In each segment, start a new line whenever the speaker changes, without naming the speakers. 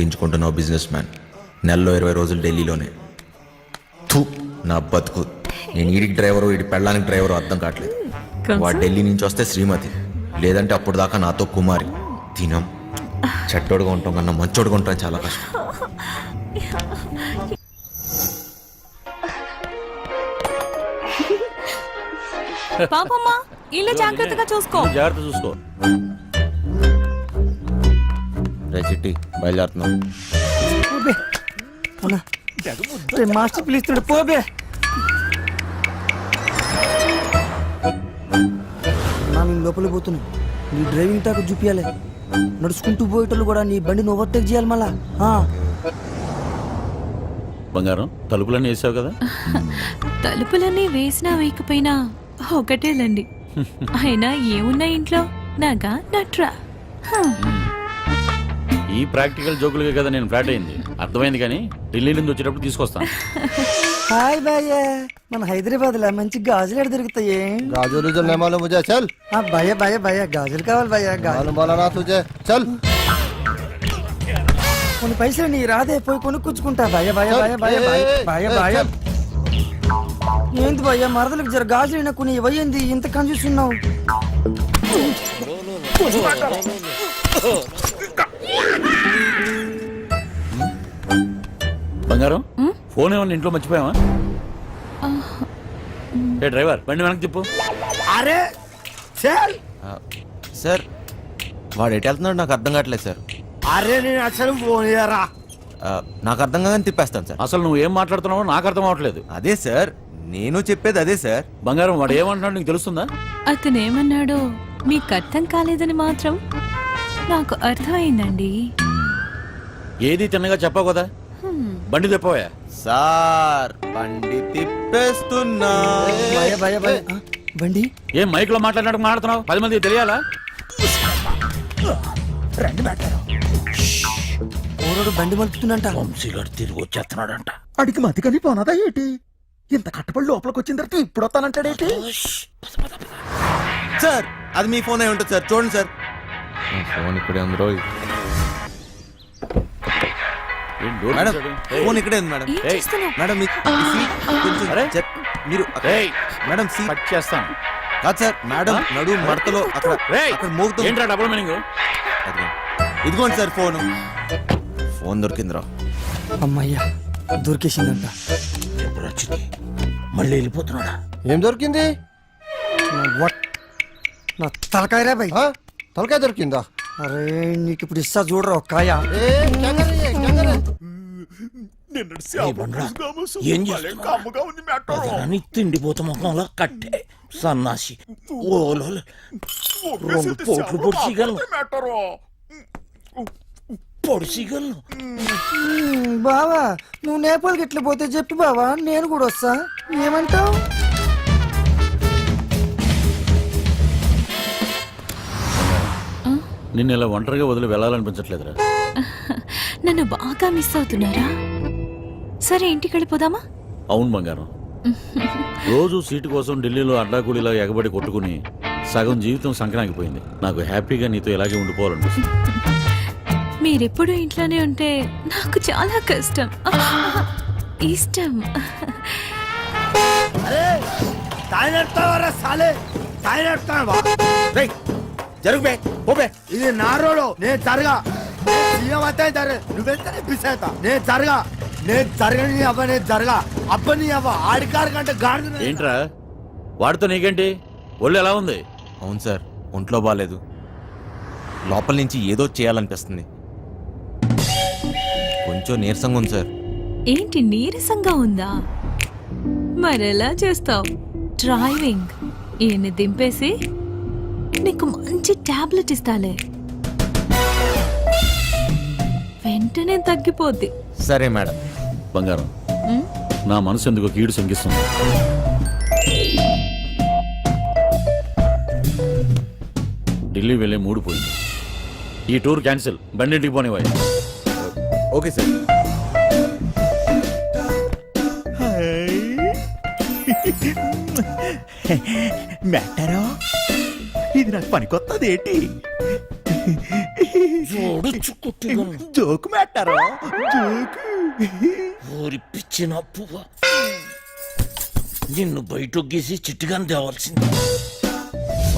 ఎంచుకుంటున్నావు business man. నెలలో 20 రోజులు ఢిల్లీలోనే. థూ నా బతుకు. నేను ఈడికి డ్రైవరు, ఈడి పెళ్ళానికి డ్రైవరు అర్థం కావట్లేదు. వాడు ఢిల్లీ నుంచి వస్తే శ్రీమతి, లేదంటే అప్పుడు దాకా నాతో కుమారి. తినం చెట్టోడుగా ఉంటాం కన్నా మంచోడుగా ఉంటాం చాలా కష్టం.
పాపమ్మా ఇల్లు జాగ్రత్తగా చూసుకో.
జాగ్రత్త చూసుకో.
రే చిట్టి బయలుదేరుతున్నాం.
మాస్టర్ పిలుస్తున్నాడు పోబే. నేను లోపల పోతున్నాను. నీ డ్రైవింగ్ టాక్ చూపించాలి. నడుచుకుంటూ పోయేటోళ్ళు కూడా నీ బండిని ఓవర్టేక్ చేయాలి మళ్ళా.
బంగారం తలుపులన్నీ వేసావు కదా?
తలుపులన్నీ వేసినా వేయకపోయినా ఒకటేలండి. అయినా ఏమున్నా ఇంట్లో నాగా నట్రా.
ఈ ప్రాక్టికల్ జోకులుగా కదా నేను ఫ్లాట్ అయింది. అర్థమైంది, కానీ ఢిల్లీ నుంచి వచ్చేటప్పుడు తీసుకొస్తాను.
హాయ్ భయ్య, మన హైదరాబాద్ లో మంచి గాజులు ఎడ దొరుకుతాయి?
गाजर नहीं मालूम मुझे, चल।
భయ్య భయ్య భయ్య గాజులు కావాలి భయ్య.
मालूम बोला ना तुझे, चल।
కొన్ని పైసలు నీ రాదే, పోయి కొనుక్కుంటా భయ్య భయ్య భయ్య భయ్య భయ్య భయ్య. ఏంది భయ్య మరదలకు జర గాజులు కొన్ని ఇవ్వయింది, ఇంత కన్ఫ్యూస్తున్నావు?
బంగారం ఫోన్ ఏమన్నా ఇంట్లో మర్చిపోయావా? ఏ డ్రైవర్ బండి వెనక్కి తిప్పు.
అరే
సార్ వాడు ఎటు వెళ్తున్నాడు నాకు అర్థం కావట్లేదు సార్.
అరే నేను అసలు ఫోన్ చేయరా.
నాకు అర్థం కాదని తిప్పేస్తాను సార్.
అసలు నువ్వు ఏం మాట్లాడుతున్నావో నాకు అర్థం అవట్లేదు.
అదే సార్ నేను చెప్పేది అదే సార్.
బంగారం వాడు ఏమంటున్నాడు నీకు తెలుస్తుందా?
అతనేమన్నాడో మీకు అర్థం కాలేదని మాత్రం నాకు అర్థమైందండి.
ఏది తిన్నగా చెప్పావు కదా. బండి తిప్పవా?
సార్ బండి తిప్పేస్తున్నా.
భయ్య భయ్య భయ్య బండి
ఏం మైక్ లో మాట్లాడినట్టు మాట్లాడుతున్నావు? 10 మంది తెలియాలా?
ఓరోడు బండి మలుపుతుందంట.
వంశీగాడు తిరిగి వచ్చేస్తున్నాడంట.
అడిగి మతికని పోనదా ఏంటి? ఇంత కట్టబడి లోపలికి వచ్చిన తర్వాత ఇప్పుడు వస్తానంటాడేంటి?
సార్ అది మీ ఫోన్ అయి ఉంటుంది సార్, చూడండి సార్. ఫోన్ ఇక్కడే ఉంది రోజు.
ఏం డోర్
మేడం
తీశాడు?
ఫోన్ ఇక్కడే ఉంది మేడం.
ఏం చేస్తున్నావ్?
మేడం మీ సీట్ కొంచెం
అరే.
మీరు
ఏయ్,
మేడం సీట్
కట్ చేస్తాను.
కాదు సార్, మేడం నడు మడతలో అక్కడ
ఏయ్,
అక్కడ మోగుతుంది.
ఏంట్రా డబుల్ మీనింగ్?
ఇదిగోండి సార్ ఫోన్. ఫోన్ దొరికిందిరా.
అమ్మయ్యా దొరికేసిందంట.
మళ్ళీ వెళ్ళిపోతున్నాడా?
ఏం దొరికింది?
నా తలకాయ రే భయ్.
తలకాయ దొరికిందా?
అరే నీకు ఇప్పుడు ఇస్తా చూడరా ఒక్కాయ.
ఏం చేస్తున్నావు? తిండిపోతా ముఖంలో కట్టే సన్నాసి. ఓలో 2 పోట్లు పొడిసిగలను.
బావా నువ్వు నేపాల్కి ఎట్లా పోతే చెప్పు బావా, నేను కూడా వస్తా. ఏమంటావు?
నిన్ను ఇలా ఒంటరిగా వదిలి వెళ్ళాలనిపించట్లేదురా.
నన్ను బాగా మిస్ అవుతున్నారా? సరే ఇంటికి వెళ్ళిపోదామా?
అవును బంగారం, రోజు సీటు కోసం ఢిల్లీలో అడ్డాకూలీలా ఎగబడి కొట్టుకుని సగం జీవితం సంక్రాంతిపోయింది. నాకు హ్యాపీగా నీతో ఇలాగే ఉండిపోవాలనిపిస్తుంది.
మీరెప్పుడు ఇంట్లోనే ఉంటే నాకు చాలా కష్టం, ఇష్టం.
జరుగుబే పోబే. ఇది నా రోడ్, నేను జరగా. సీఎం అయితే నువ్వెంత పిసేత. నేను జరగా, నేను జరగని అవ్వ, నేను జరగా అబ్బని అవ్వ. ఆడికారు కంటే గాడి.
ఏంట్రా వాడితో నీకేంటి? ఒళ్ళు ఎలా ఉంది?
అవును సార్, ఒంట్లో బాగాలేదు. లోపల నుంచి ఏదో చేయాలనిపిస్తుంది. కొంచెం నీరసంగా ఉంది సార్.
ఏంటి నీరసంగా ఉందా? మరెలా చేస్తావు? డ్రైవింగ్ ఈయన దింపేసి నీకు మంచి టాబ్లెట్ ఇస్తాలే, వెంటనే తగ్గిపోద్ది.
సరే మేడం.
బంగారం, నా మనసు ఎందుకో కీడు శంకిస్తుంది. ఢిల్లీ వెళ్ళే మూడు పోయింది. ఈ టూర్ క్యాన్సిల్. బండింటికి పోనివ్వాలి.
Okay sir.
మెట్టరో ఇది నాకు పనికొత్తది ఏంటి? జోకు మెట్టారో జోకు.
ఊరి పిచ్చిన పువ్వ నిన్ను బయటొగ్గేసి చిట్టుగాని తేవాల్సింది.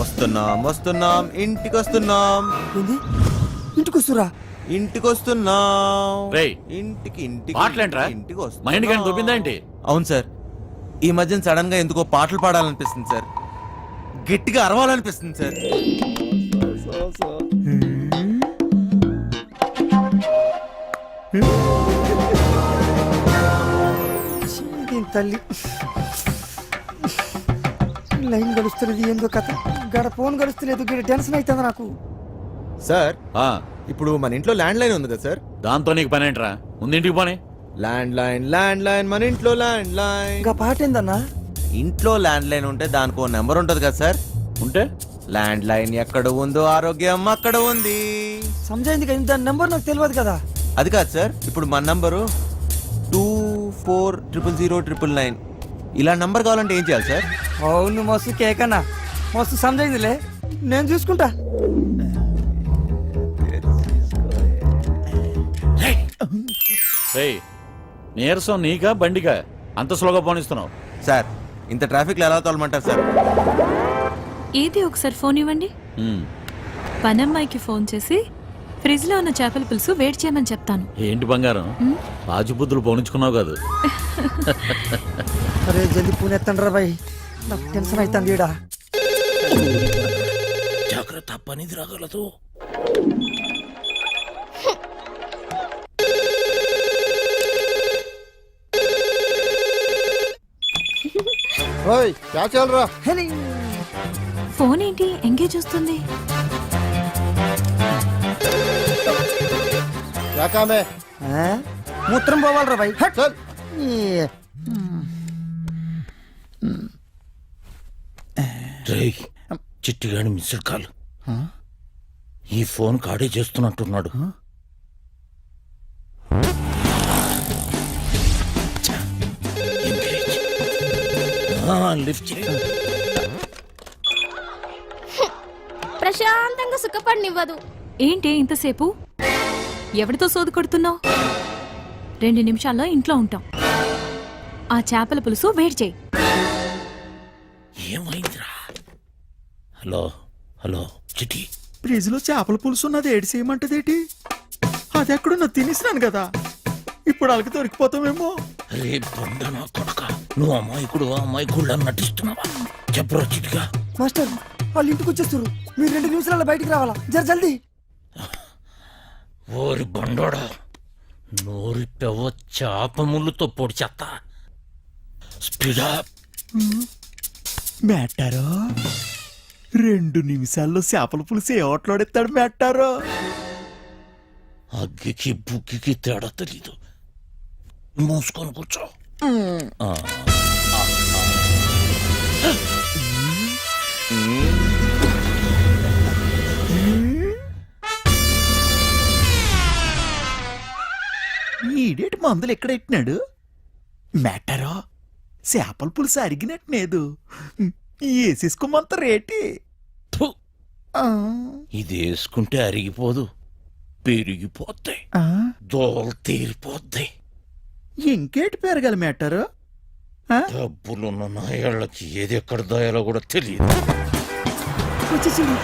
వస్తున్నాం ఇంటికి వస్తున్నాం
ఏంది ఇంటికి వస్తురా?
ఇంటికి వస్తున్నాం
రేయ్,
ఇంటికి
పాటలేంట్రా?
ఇంటికి వస్తున్నాం.
మైండ్ కానీ దొబ్బిందా ఏంటి?
అవును సార్, ఈ మధ్యన సడన్ గా ఎందుకో పాటలు పాడాలనిపిస్తుంది సార్, గట్టిగా అరవాలనిపిస్తుంది సార్.
దీని తల్లి లైన్ గడుస్తున్నది ఏందో కథ, గడ ఫోన్ గడుస్తలేదు, గడ టెన్షన్ అవుతుంది నాకు.
సార్
ఆ,
ఇప్పుడు మన ఇంట్లో ల్యాండ్ లైన్ ఉంది కదా సార్?
దాంతో నీకు పని ఏంట్రా? ముందింటికి పోనీ.
ల్యాండ్ లైన్ మన ఇంట్లో ల్యాండ్ లైన్.
ఇంకా పాట ఏందన్నా?
ఇంట్లో ల్యాండ్ లైన్ ఉంటే దానికో నెంబర్ ఉంటది కదా సార్?
ఉంటే
ల్యాండ్ లైన్ ఎక్కడ ఉందో ఆరోగ్యం అక్కడ ఉంది.
సమజైంది కదా, దాని నెంబర్ నాకు తెలియదు కదా.
అది కాదు సార్, ఇప్పుడు మన నంబరు 240009. ఇలా నంబర్ కావాలంటే ఏం చేయాలి సార్?
అవును మస్తు కేకన్నా, మస్తు సమజైందిలే, నేను చూసుకుంటా.
రేయ్, నీరసం నీకా బండికా అంత స్లోగా పోనిస్తున్నావు?
సార్ ఇంత ట్రాఫిక్ లో ఎలా తోలమంటారు సార్?
ఏది ఒకసారి ఫోన్ ఇవ్వండి.
ఉమ్,
పనమ్మాయికి ఫోన్ చేసి ఫ్రిడ్జ్ లో ఉన్న చేపల పులుసు వేడి చేయమని చెప్తాను.
ఏంటి బంగారం, రాజుబుద్ధులు పోనించుకున్నావు కాదు?
అరే జల్ది పూణె ఎత్తండి రా బాయ్, నాకు టెన్షన్ అవుతుంది ఈడ.
జాగ్రత్త, పనిది రాగలదు.
ओए क्या चल रहा?
హెలి.
ఫోన్ ఏంటి ఎంగేజ్ వస్తుంది?
क्या काम है?
ఆ? మూత్రం పోవాలరా బాయ్. హట్.
चल.
ఈ.
రేయ్, చిట్టిగాని మిస్డ్ కాల్. ఈ ఫోన్ కాడే చేస్తున్నట్టున్నాడు. లిఫ్ట్ చేయి.
ప్రశాంతంగా సుఖపడినివ్వదు.
ఏంటి ఇంతసేపు? ఎవరితో సోదు కొడుతున్నావు? 2 నిమిషాల్లో ఇంట్లో ఉంటాం. ఆ చేపల పులుసు వేడి చేయి.
ఏమైందిరా? హలో హలో చిట్టి,
ఫ్రిడ్జ్ లో చేపల పులుసు ఉన్నది ఏడు చేయమంటదేటి? అది ఎక్కడున్నా తినేసినాను కదా, ఇప్పుడు అలకి దొరికిపోతామేమో.
రే బండ నా కొడక, నువ్వు అమ్మాయికుడు అమ్మాయికుడు నటిస్తున్నావా? చెప్పరా చిట్టిగా.
మాస్టర్ వాళ్ళు ఇంటికి వచ్చేస్తారు, మీరు 2 నిమిషాలలో బయటికి రావాలా, జర జల్దీ.
ఓరి బండోడా, నోరి పెవ చాప ముళ్ళుతో పొడి చెత్త. స్పీడా.
మెట్టారో 2 నిమిషాల్లో చేపల పులుసు ఏ ఓట్లాడెత్తాడు మెట్టారో.
అగ్గికి బుగ్గికి తేడా తెలీదు. మూసుకొని కూర్చో.
ఈడేటి మందులు ఎక్కడ ఎట్టినాడు మెట్టారో? చేపల పులుసు అరిగినట్లేదు, వేసేసుకోమంత రేటి.
ఫు,
ఆ,
ఇది వేసుకుంటే అరిగిపోదు, పెరిగిపోద్ది,
ఆ,
దోలు తీరిపోద్ది.
ఇంకేటి పెరగాలి మెట్టారో?
డబ్బులున్న నాయాళ్ళకి ఏది ఎక్కడ దాయాలో కూడా తెలియదు.
వచ్చేసింది.